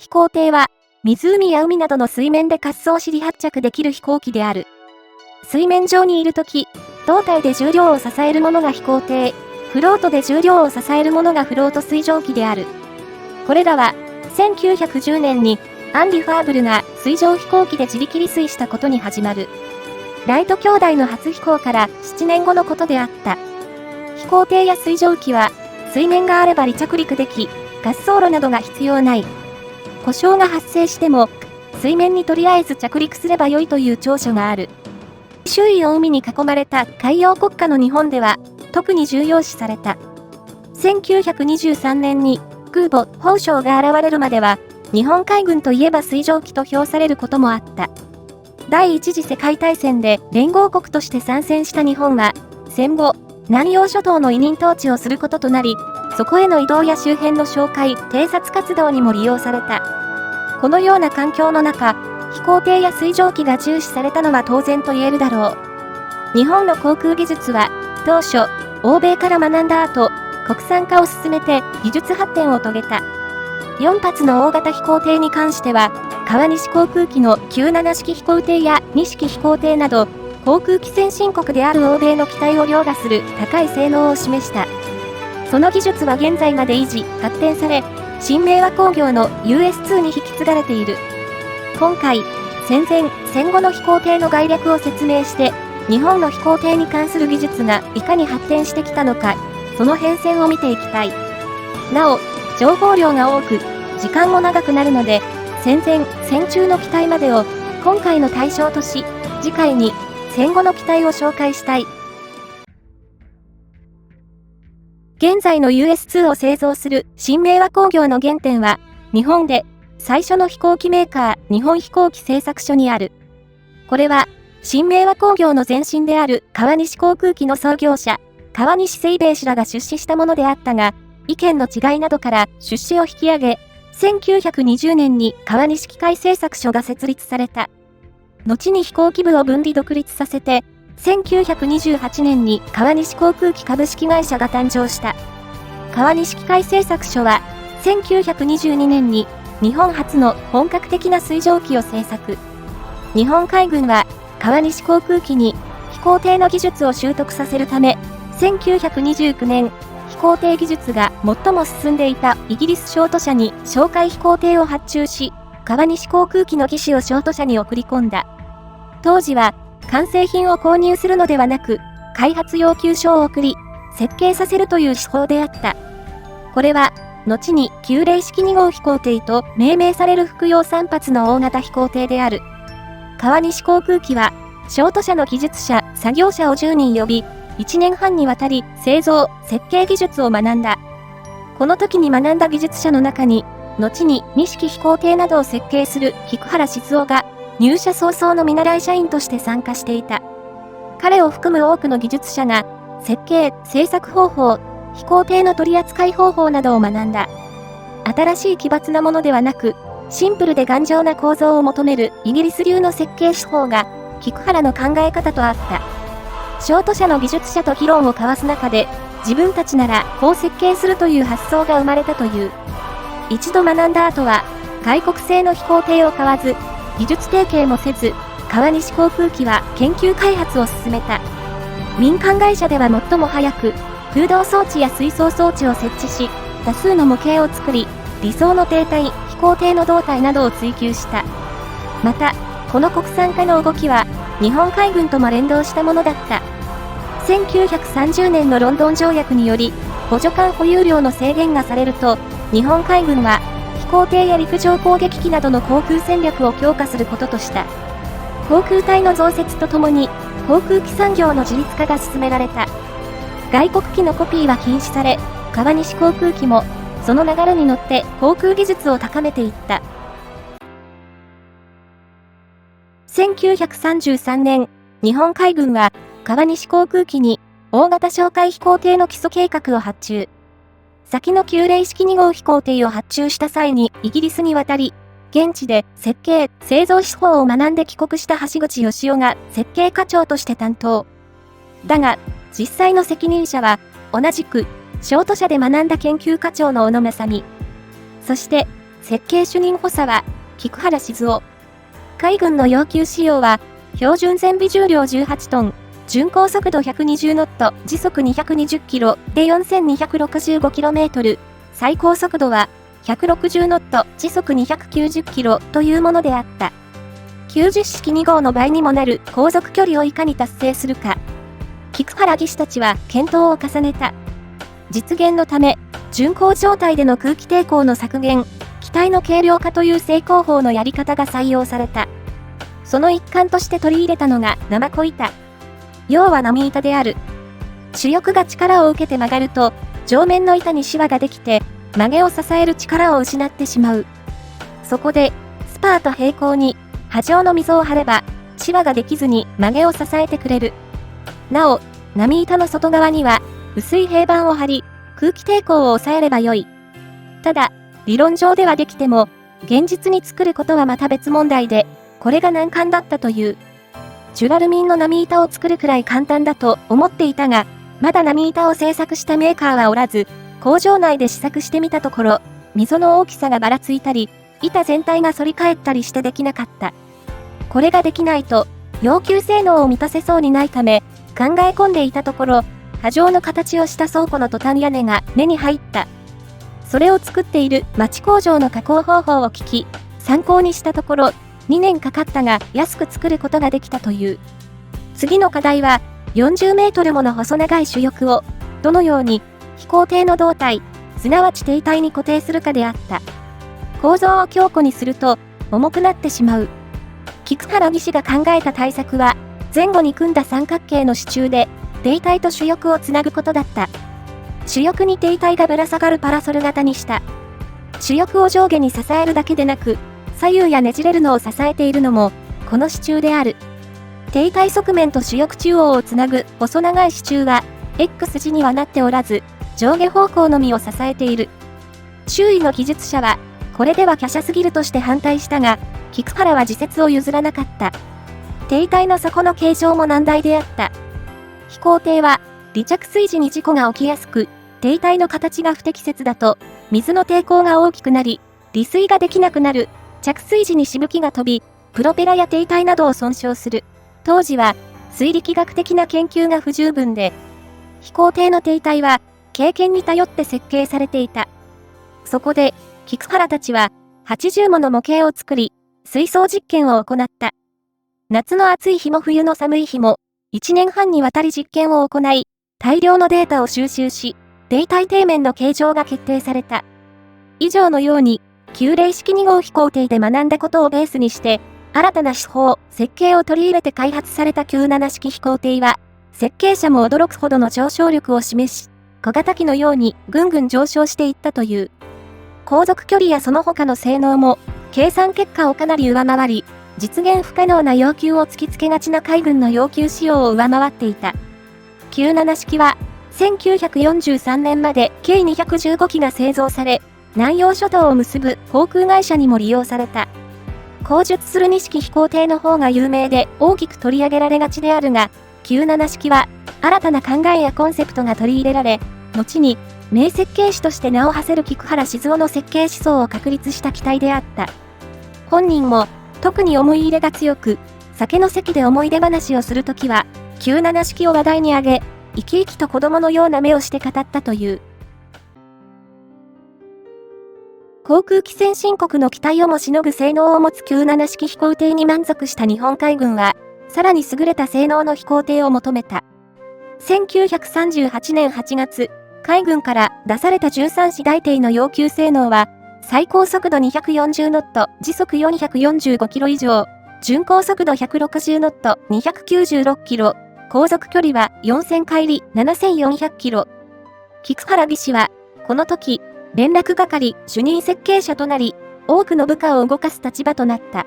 飛行艇は、湖や海などの水面で滑走し離発着できる飛行機である。水面上にいるとき、胴体で重量を支えるものが飛行艇、フロートで重量を支えるものがフロート水上機である。これらは、1910年に、アンリ・ファーブルが水上飛行機で自力離水したことに始まる。ライト兄弟の初飛行から7年後のことであった。飛行艇や水上機は、水面があれば離着陸でき、滑走路などが必要ない。故障が発生しても、水面にとりあえず着陸すればよいという長所がある。周囲を海に囲まれた海洋国家の日本では、特に重要視された。1923年に空母宝生が現れるまでは、日本海軍といえば水上機と評されることもあった。第一次世界大戦で連合国として参戦した日本は、戦後、南洋諸島の委任統治をすることとなり、そこへの移動や周辺の哨戒、偵察活動にも利用された。このような環境の中、飛行艇や水上機が重視されたのは当然と言えるだろう。日本の航空技術は、当初、欧米から学んだ後、国産化を進めて技術発展を遂げた。4発の大型飛行艇に関しては、川西航空機の97式飛行艇や2式飛行艇など、航空機先進国である欧米の機体を凌駕する高い性能を示した。その技術は現在まで維持、発展され、新明和工業の US2 に引き継がれている。今回、戦前、戦後の飛行艇の概略を説明して、日本の飛行艇に関する技術がいかに発展してきたのか、その変遷を見ていきたい。なお、情報量が多く、時間も長くなるので、戦前、戦中の機体までを、今回の対象とし、次回に、戦後の機体を紹介したい。現在の US2 を製造する新明和工業の原点は、日本で最初の飛行機メーカー日本飛行機製作所にある。これは、新明和工業の前身である川西航空機の創業者、川西清兵衛氏らが出資したものであったが、意見の違いなどから出資を引き上げ、1920年に川西機械製作所が設立された。後に飛行機部を分離独立させて、1928年に川西航空機株式会社が誕生した。川西機械製作所は、1922年に日本初の本格的な水上機を製作。日本海軍は川西航空機に飛行艇の技術を習得させるため、1929年、飛行艇技術が最も進んでいたイギリスショート社に哨戒飛行艇を発注し、川西航空機の技師をショート社に送り込んだ。当時は、完成品を購入するのではなく、開発要求書を送り、設計させるという手法であった。これは、後に旧礼式2号飛行艇と命名される複用3発の大型飛行艇である。川西航空機は、ショート社の技術者、作業者を10人呼び、1年半にわたり製造、設計技術を学んだ。この時に学んだ技術者の中に、後に2式飛行艇などを設計する菊原静雄が、入社早々の見習い社員として参加していた。彼を含む多くの技術者が、設計、製作方法、飛行艇の取り扱い方法などを学んだ。新しい奇抜なものではなく、シンプルで頑丈な構造を求めるイギリス流の設計手法が、菊原の考え方とあった。ショート社の技術者と議論を交わす中で、自分たちならこう設計するという発想が生まれたという。一度学んだ後は、外国製の飛行艇を買わず、技術提携もせず、川西航空機は研究開発を進めた。民間会社では最も早く、空洞装置や水槽装置を設置し、多数の模型を作り、理想の艇体、飛行艇の胴体などを追求した。また、この国産化の動きは、日本海軍とも連動したものだった。1930年のロンドン条約により、補助艦保有量の制限がされると、日本海軍は、飛行艇や陸上攻撃機などの航空戦略を強化することとした。航空隊の増設とともに、航空機産業の自立化が進められた。外国機のコピーは禁止され、川西航空機も、その流れに乗って航空技術を高めていった。1933年、日本海軍は、川西航空機に、大型哨戒飛行艇の基礎計画を発注。先の旧礼式2号飛行艇を発注した際にイギリスに渡り、現地で設計、製造手法を学んで帰国した橋口義雄が設計課長として担当。だが、実際の責任者は、同じく、ショート社で学んだ研究課長の小野正美。そして、設計主任補佐は、菊原静雄。海軍の要求仕様は、標準全備重量18トン、巡航速度120ノット、時速220キロで 4265km、最高速度は160ノット、時速290キロというものであった。90式2号の倍にもなる航続距離をいかに達成するか。菊原技師たちは検討を重ねた。実現のため、巡航状態での空気抵抗の削減、機体の軽量化という正攻法のやり方が採用された。その一環として取り入れたのが生子板。要は波板である。主翼が力を受けて曲がると、上面の板にシワができて、曲げを支える力を失ってしまう。そこで、スパーと平行に、波状の溝を張れば、シワができずに曲げを支えてくれる。なお、波板の外側には、薄い平板を張り、空気抵抗を抑えればよい。ただ、理論上ではできても、現実に作ることはまた別問題で、これが難関だったという。ジュラルミンの波板を作るくらい簡単だと思っていたが、まだ波板を製作したメーカーはおらず、工場内で試作してみたところ、溝の大きさがばらついたり、板全体が反り返ったりしてできなかった。これができないと、要求性能を満たせそうにないため、考え込んでいたところ、波状の形をした倉庫のトタン屋根が目に入った。それを作っている町工場の加工方法を聞き、参考にしたところ、2年かかったが安く作ることができたという。次の課題は、40メートルもの細長い主翼を、どのように飛行艇の胴体、すなわち艇体に固定するかであった。構造を強固にすると、重くなってしまう。菊原技師が考えた対策は、前後に組んだ三角形の支柱で、艇体と主翼をつなぐことだった。主翼に艇体がぶら下がるパラソル型にした。主翼を上下に支えるだけでなく、左右やねじれるのを支えているのも、この支柱である。艇体側面と主翼中央をつなぐ細長い支柱は、X 字にはなっておらず、上下方向のみを支えている。周囲の技術者は、これでは華奢すぎるとして反対したが、菊原は自説を譲らなかった。艇体の底の形状も難題であった。飛行艇は、離着水時に事故が起きやすく、艇体の形が不適切だと、水の抵抗が大きくなり、離水ができなくなる。着水時にしぶきが飛び、プロペラや艇体などを損傷する。当時は、水力学的な研究が不十分で、飛行艇の艇体は、経験に頼って設計されていた。そこで、菊原たちは、80もの模型を作り、水槽実験を行った。夏の暑い日も冬の寒い日も、1年半にわたり実験を行い、大量のデータを収集し、艇体底面の形状が決定された。以上のように、旧例式2号飛行艇で学んだことをベースにして、新たな手法、設計を取り入れて開発された97式飛行艇は、設計者も驚くほどの上昇力を示し、小型機のようにぐんぐん上昇していったという。航続距離やその他の性能も、計算結果をかなり上回り、実現不可能な要求を突きつけがちな海軍の要求仕様を上回っていた。97式は、1943年まで計215機が製造され、南洋諸島を結ぶ航空会社にも利用された。後述する2式飛行艇の方が有名で大きく取り上げられがちであるが、97式は新たな考えやコンセプトが取り入れられ、後に名設計士として名を馳せる菊原静雄の設計思想を確立した機体であった。本人も特に思い入れが強く、酒の席で思い出話をするときは、97式を話題に挙げ、生き生きと子供のような目をして語ったという。航空機先進国の期待をもしのぐ性能を持つ97式飛行艇に満足した日本海軍は、さらに優れた性能の飛行艇を求めた。1938年8月、海軍から出された13式大艇の要求性能は、最高速度240ノット、時速445キロ以上、巡航速度160ノット、296キロ、航続距離は4000海里、7400キロ。菊原技師は、この時、連絡係、主任設計者となり、多くの部下を動かす立場となった。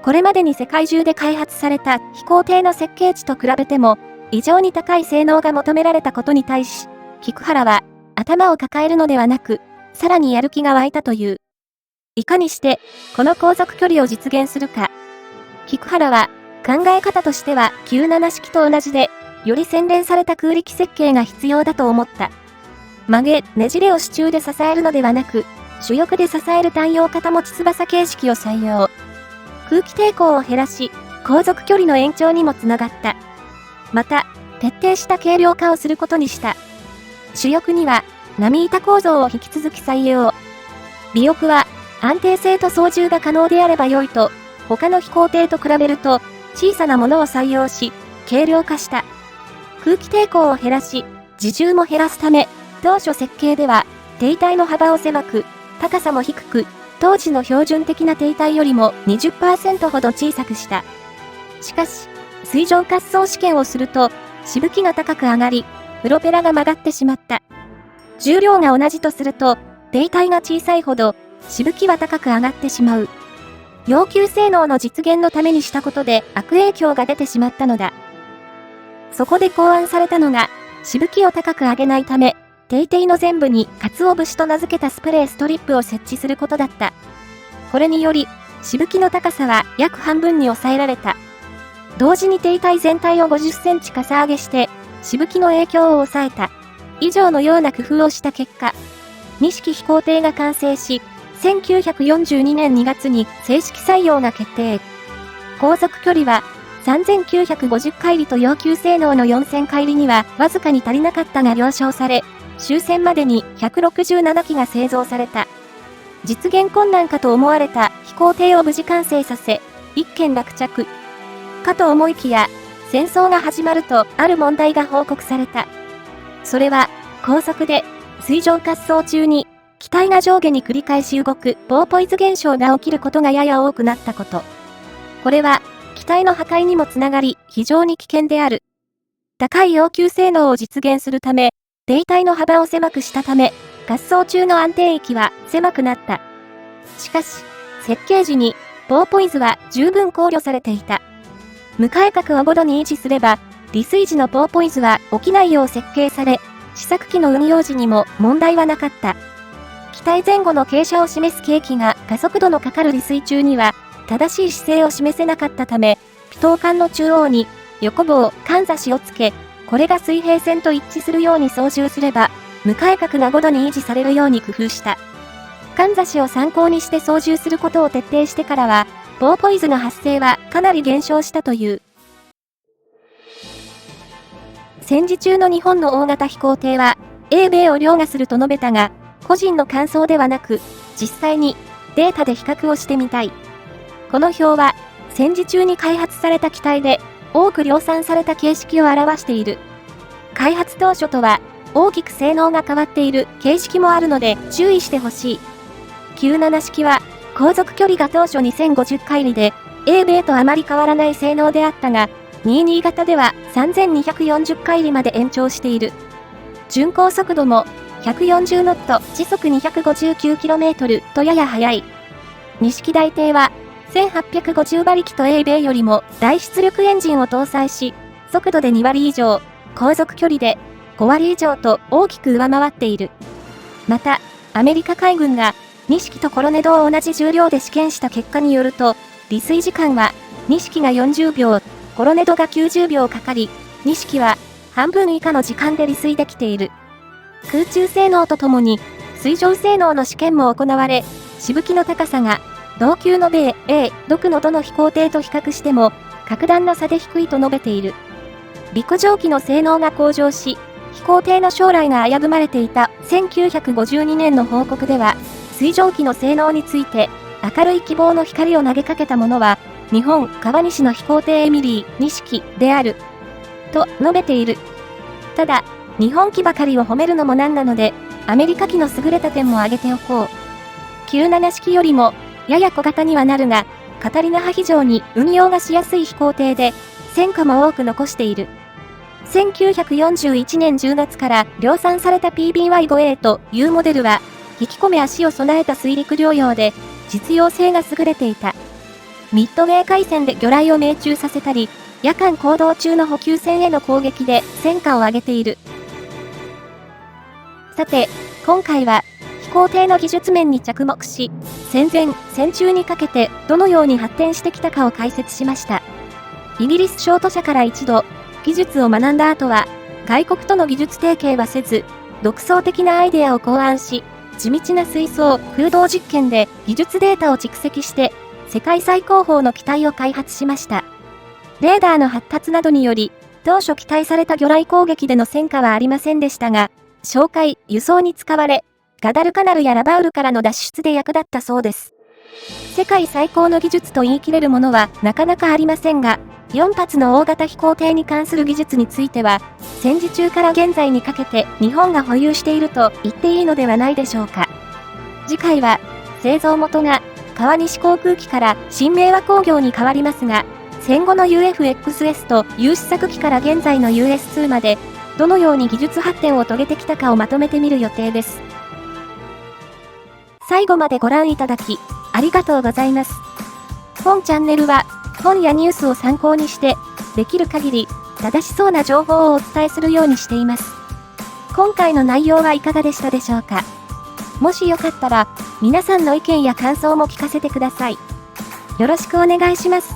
これまでに世界中で開発された飛行艇の設計値と比べても、異常に高い性能が求められたことに対し、菊原は、頭を抱えるのではなく、さらにやる気が湧いたという。いかにして、この航続距離を実現するか。菊原は、考え方としては97式と同じで、より洗練された空力設計が必要だと思った。曲げ、ねじれを支柱で支えるのではなく、主翼で支える単葉肩持ち翼形式を採用。空気抵抗を減らし、航続距離の延長にもつながった。また、徹底した軽量化をすることにした。主翼には、波板構造を引き続き採用。尾翼は、安定性と操縦が可能であれば良いと、他の飛行艇と比べると、小さなものを採用し、軽量化した。空気抵抗を減らし、自重も減らすため、当初設計では、艇体の幅を狭く、高さも低く、当時の標準的な艇体よりも 20% ほど小さくした。しかし、水上滑走試験をすると、しぶきが高く上がり、プロペラが曲がってしまった。重量が同じとすると、艇体が小さいほど、しぶきは高く上がってしまう。要求性能の実現のためにしたことで悪影響が出てしまったのだ。そこで考案されたのが、しぶきを高く上げないため、艇体の前部に鰹節と名付けたスプレーストリップを設置することだった。これにより、しぶきの高さは約半分に抑えられた。同時に艇体全体を50センチかさ上げして、しぶきの影響を抑えた。以上のような工夫をした結果、2式飛行艇が完成し、1942年2月に正式採用が決定。航続距離は3950海里と要求性能の4000海里にはわずかに足りなかったが了承され、終戦までに167機が製造された。実現困難かと思われた飛行艇を無事完成させ、一件落着。かと思いきや、戦争が始まるとある問題が報告された。それは、高速で水上滑走中に機体が上下に繰り返し動くポーポイズ現象が起きることがやや多くなったこと。これは、機体の破壊にもつながり、非常に危険である。高い要求性能を実現するため、艇体の幅を狭くしたため、滑走中の安定域は狭くなった。しかし、設計時に、ポーポイズは十分考慮されていた。無改角を5度に維持すれば、離水時のポーポイズは起きないよう設計され、試作機の運用時にも問題はなかった。機体前後の傾斜を示す計器が加速度のかかる離水中には、正しい姿勢を示せなかったため、ピトー管の中央に横棒、かんざしをつけ、これが水平線と一致するように操縦すれば、無改角が5度に維持されるように工夫した。かんざしを参考にして操縦することを徹底してからは、ポーポイズの発生はかなり減少したという。戦時中の日本の大型飛行艇は、英米を凌駕すると述べたが、個人の感想ではなく、実際にデータで比較をしてみたい。この表は、戦時中に開発された機体で、多く量産された形式を表している。開発当初とは、大きく性能が変わっている形式もあるので注意してほしい。97式は、航続距離が当初2050海里で、英米とあまり変わらない性能であったが、22型では3240海里まで延長している。巡航速度も140ノット、時速 259km とやや速い。2式大艇は1850馬力と英米よりも大出力エンジンを搭載し、速度で2割以上、航続距離で5割以上と大きく上回っている。また、アメリカ海軍が2式とコロネドを同じ重量で試験した結果によると、離水時間は2式が40秒、コロネドが90秒かかり、2式は半分以下の時間で離水できている。空中性能とともに、水上性能の試験も行われ、しぶきの高さが、同級の米、A、独のどの飛行艇と比較しても、格段の差で低いと述べている。陸上機の性能が向上し、飛行艇の将来が危ぶまれていた1952年の報告では、水上機の性能について、明るい希望の光を投げかけたものは、日本川西の飛行艇エミリー2式である。と述べている。ただ、日本機ばかりを褒めるのもなんなので、アメリカ機の優れた点も挙げておこう。97式よりも、やや小型にはなるが、カタリナ派非常に運用がしやすい飛行艇で、戦果も多く残している。1941年10月から量産された PBY5A というモデルは、引き込め足を備えた水陸両用で、実用性が優れていた。ミッドウェー海戦で魚雷を命中させたり、夜間行動中の補給船への攻撃で戦果を上げている。さて、今回は、飛行艇の技術面に着目し、戦前、戦中にかけてどのように発展してきたかを解説しました。イギリス商都社から一度、技術を学んだ後は、外国との技術提携はせず、独創的なアイデアを考案し、地道な水槽、風洞実験で技術データを蓄積して、世界最高峰の機体を開発しました。レーダーの発達などにより、当初期待された魚雷攻撃での戦果はありませんでしたが、哨戒、輸送に使われ、ガダルカナルやラバウルからの脱出で役立ったそうです。世界最高の技術と言い切れるものはなかなかありませんが、4発の大型飛行艇に関する技術については、戦時中から現在にかけて日本が保有していると言っていいのではないでしょうか。次回は、製造元が川西航空機から新明和工業に変わりますが、戦後の UFXS と有試作機から現在の US2 まで、どのように技術発展を遂げてきたかをまとめてみる予定です。最後までご覧いただき、ありがとうございます。本チャンネルは、本やニュースを参考にして、できる限り、正しそうな情報をお伝えするようにしています。今回の内容はいかがでしたでしょうか。もしよかったら、皆さんの意見や感想も聞かせてください。よろしくお願いします。